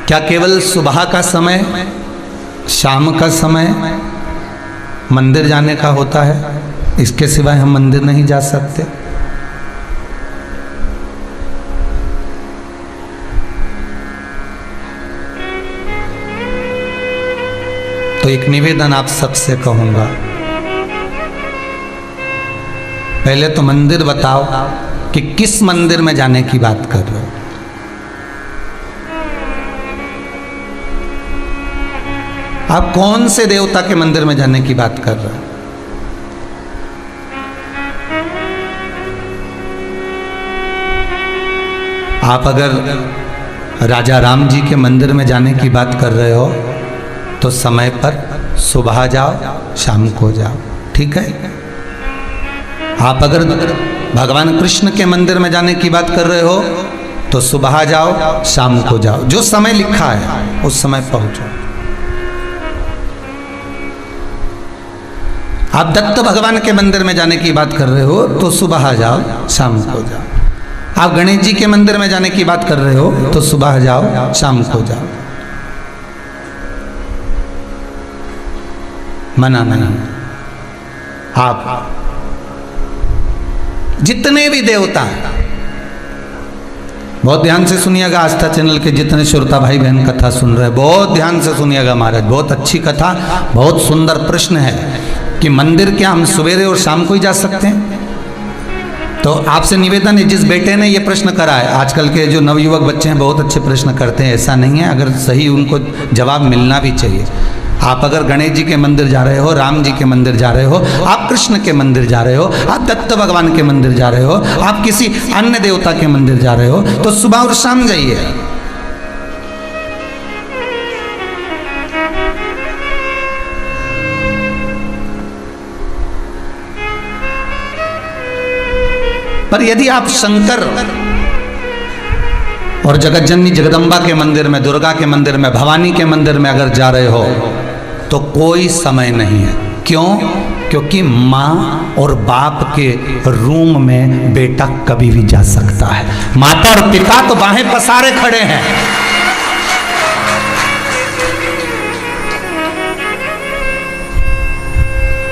क्या केवल सुबह का समय, शाम का समय मंदिर जाने का होता है? इसके सिवाय हम मंदिर नहीं जा सकते? तो एक निवेदन आप सबसे कहूंगा, पहले तो मंदिर बताओ कि किस मंदिर में जाने की बात कर रहे हो। आप कौन से देवता के मंदिर में जाने की बात कर रहे हो? आप अगर राजा राम जी के मंदिर में जाने की बात कर रहे हो तो समय पर सुबह जाओ, शाम को जाओ, ठीक है। आप अगर भगवान कृष्ण के मंदिर में जाने की बात कर रहे हो तो सुबह जाओ, शाम को जाओ, जो समय लिखा है उस समय पहुंचो। आप दत्त भगवान के मंदिर में जाने की बात कर रहे हो तो सुबह जाओ, शाम को जाओ। आप गणेश जी के मंदिर में जाने की बात कर रहे हो तो सुबह जाओ, शाम को जाओ। मना नहीं। आप जितने भी देवता हैं, बहुत ध्यान से सुनिएगा। आस्था चैनल के जितने श्रोता भाई बहन कथा सुन रहे हैं, बहुत ध्यान से सुनिएगा महाराज। बहुत अच्छी कथा, बहुत सुंदर प्रश्न है कि मंदिर क्या हम सवेरे और शाम को ही जा सकते हैं? तो आपसे निवेदन है, जिस बेटे ने ये प्रश्न करा है, आजकल के जो नवयुवक बच्चे हैं बहुत अच्छे प्रश्न करते हैं, ऐसा नहीं है, अगर सही उनको जवाब मिलना भी चाहिए। आप अगर गणेश जी के मंदिर जा रहे हो, राम जी के मंदिर जा रहे हो, आप कृष्ण के मंदिर जा रहे हो, आप दत्त भगवान के मंदिर जा रहे हो, आप किसी अन्य देवता के मंदिर जा रहे हो तो सुबह और शाम जाइए। पर यदि आप शंकर और जगतजननी जगदम्बा के मंदिर में, दुर्गा के मंदिर में, भवानी के मंदिर में अगर जा रहे हो तो कोई समय नहीं है। क्यों? क्योंकि माँ और बाप के रूम में बेटा कभी भी जा सकता है। माता और पिता तो बाहें पसारे खड़े हैं।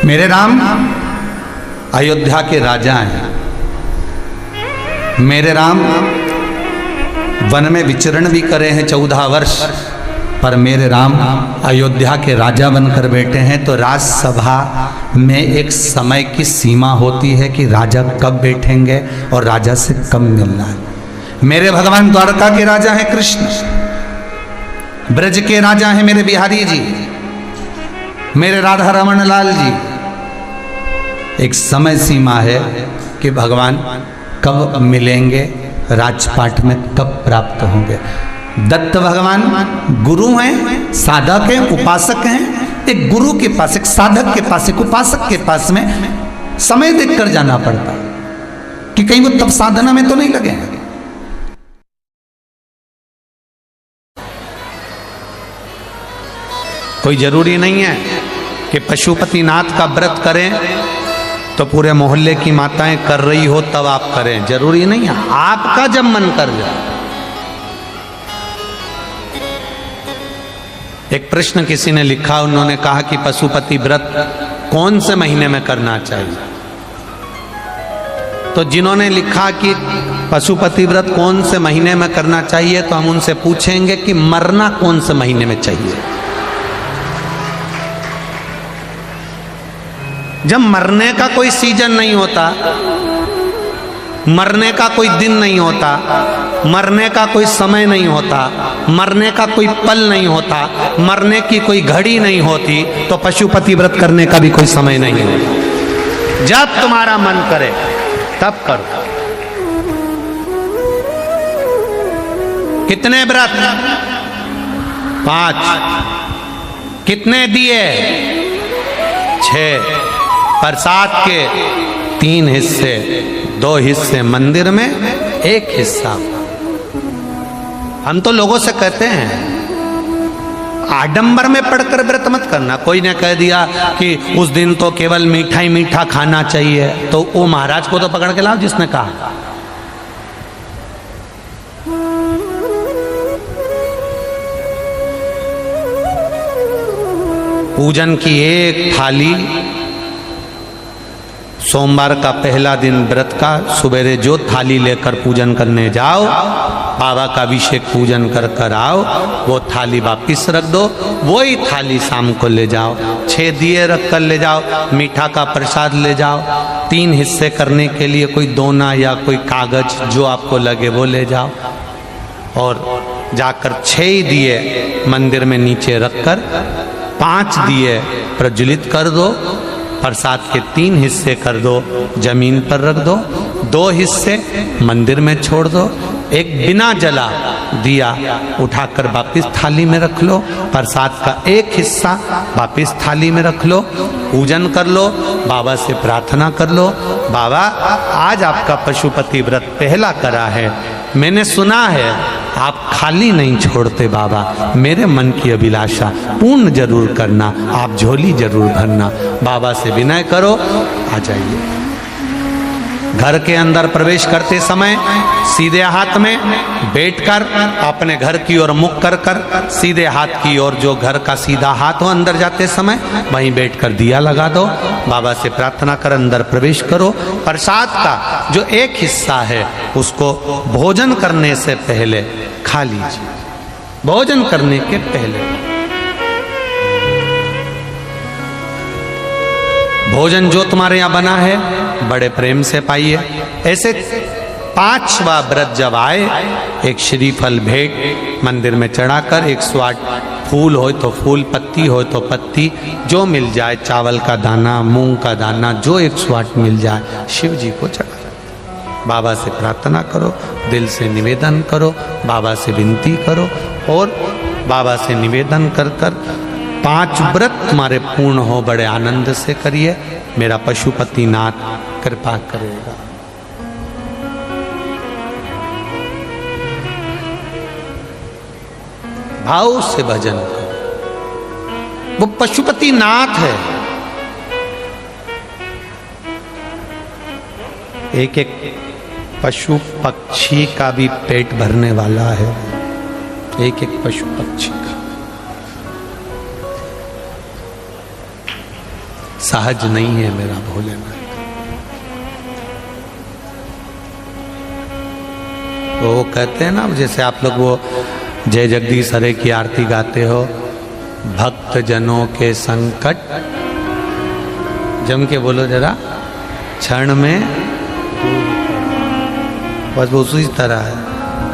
मेरे राम अयोध्या के राजा हैं। मेरे राम वन में विचरण भी करे हैं 14 वर्ष, पर मेरे राम अयोध्या के राजा बनकर बैठे हैं। तो राज्यसभा में एक समय की सीमा होती है कि राजा कब बैठेंगे और राजा से कब मिलना है। मेरे भगवान द्वारका के राजा हैं कृष्ण, ब्रज के राजा हैं मेरे बिहारी जी, मेरे राधा रमन लाल जी। एक समय सीमा है कि भगवान कब मिलेंगे, राजपाट में कब प्राप्त होंगे। दत्त भगवान गुरु हैं, साधक हैं, उपासक हैं। एक गुरु के पास, एक साधक के पास, एक उपासक के पास में समय देखकर जाना पड़ता है कि कहीं वो तब साधना में तो नहीं लगे। कोई जरूरी नहीं है कि पशुपतिनाथ का व्रत करें तो पूरे मोहल्ले की माताएं कर रही हो तब आप करें, जरूरी नहीं है। आपका जब मन कर जाए। एक प्रश्न किसी ने लिखा, उन्होंने कहा कि पशुपति व्रत कौन से महीने में करना चाहिए? तो जिन्होंने लिखा कि पशुपति व्रत कौन से महीने में करना चाहिए, तो हम उनसे पूछेंगे कि मरना कौन से महीने में चाहिए? जब मरने का कोई सीजन नहीं होता, मरने का कोई दिन नहीं होता, मरने का कोई समय नहीं होता, मरने का कोई पल नहीं होता, मरने की कोई घड़ी नहीं होती, तो पशुपति व्रत करने का भी कोई समय नहीं होता। जब तुम्हारा मन करे तब करो। कितने व्रत? 5। कितने दिए? 6। प्रसाद के 3 हिस्से, 2 हिस्से मंदिर में, 1 हिस्सा। हम तो लोगों से कहते हैं आडंबर में पढ़कर व्रत मत करना। कोई ने कह दिया कि उस दिन तो केवल मीठा ही मीठा खाना चाहिए, तो वो महाराज को तो पकड़ के लाओ जिसने कहा। पूजन की एक थाली, सोमवार का पहला दिन व्रत का सवेरे जो थाली लेकर पूजन करने जाओ, बाबा का अभिषेक पूजन कर कर आओ, वो थाली वापिस रख दो, वही थाली शाम को ले जाओ, 6 दिए रख कर ले जाओ, मीठा का प्रसाद ले जाओ, 3 हिस्से करने के लिए कोई दोना या कोई कागज जो आपको लगे वो ले जाओ, और जाकर 6 दिए मंदिर में नीचे रखकर 5 दिए प्रज्वलित कर दो, प्रसाद के 3 हिस्से कर दो, जमीन पर रख दो, 2 हिस्से मंदिर में छोड़ दो, एक बिना जला दिया उठाकर वापिस थाली में रख लो, प्रसाद का 1 हिस्सा वापिस थाली में रख लो, पूजन कर लो, बाबा से प्रार्थना कर लो, बाबा आज आपका पशुपति व्रत पहला करा है, मैंने सुना है आप खाली नहीं छोड़ते बाबा, मेरे मन की अभिलाषा पूर्ण जरूर करना, आप झोली जरूर भरना, बाबा से विनय करो, आ जाइए। घर के अंदर प्रवेश करते समय सीधे हाथ में बैठकर अपने घर की ओर मुख कर कर सीधे हाथ की ओर, जो घर का सीधा हाथ हो, अंदर जाते समय वहीं बैठकर दिया लगा दो, बाबा से प्रार्थना कर अंदर प्रवेश करो। प्रसाद का जो 1 हिस्सा है उसको भोजन करने से पहले खा लीजिए, भोजन करने के पहले। भोजन जो तुम्हारे यहाँ बना है बड़े प्रेम से पाइए। ऐसे 5वां व्रत जब आए, एक श्रीफल भेंट मंदिर में चढ़ाकर 108 फूल हो तो फूल, पत्ती हो तो पत्ती, जो मिल जाए, चावल का दाना, मूंग का दाना, जो 108 मिल जाए शिव जी को चढ़ा। बाबा से प्रार्थना करो, दिल से निवेदन करो, बाबा से विनती करो, और बाबा से निवेदन कर कर 5 व्रत तुम्हारे पूर्ण हो, बड़े आनंद से करिए, मेरा पशुपति नाथ कृपा करेगा। भाव से भजन करो, वो पशुपति नाथ है। एक एक पशु पक्षी का भी पेट भरने वाला है, एक एक पशु पक्षी का। सहज नहीं है मेरा भोलेनाथ। तो वो कहते हैं ना, जैसे आप लोग वो जय जगदीश हरे की आरती गाते हो, भक्त जनों के संकट, जम के बोलो जरा, क्षण में, बस वो उसी तरह है।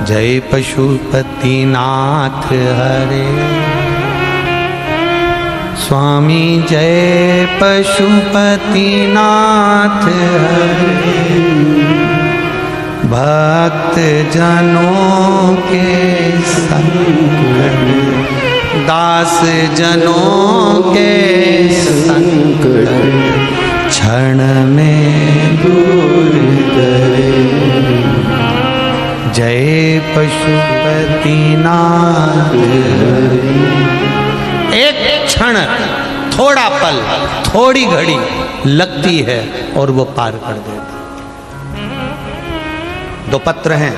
जय पशुपति नाथ हरे, स्वामी जय पशुपति नाथ हरे, भक्त जनों के संकट, दास जनों के संकट, क्षण में दूर करे। जय पशुपति नाथ हरे। एक क्षण, थोड़ा पल, थोड़ी घड़ी लगती है और वो पार कर देता। 2 पत्र हैं,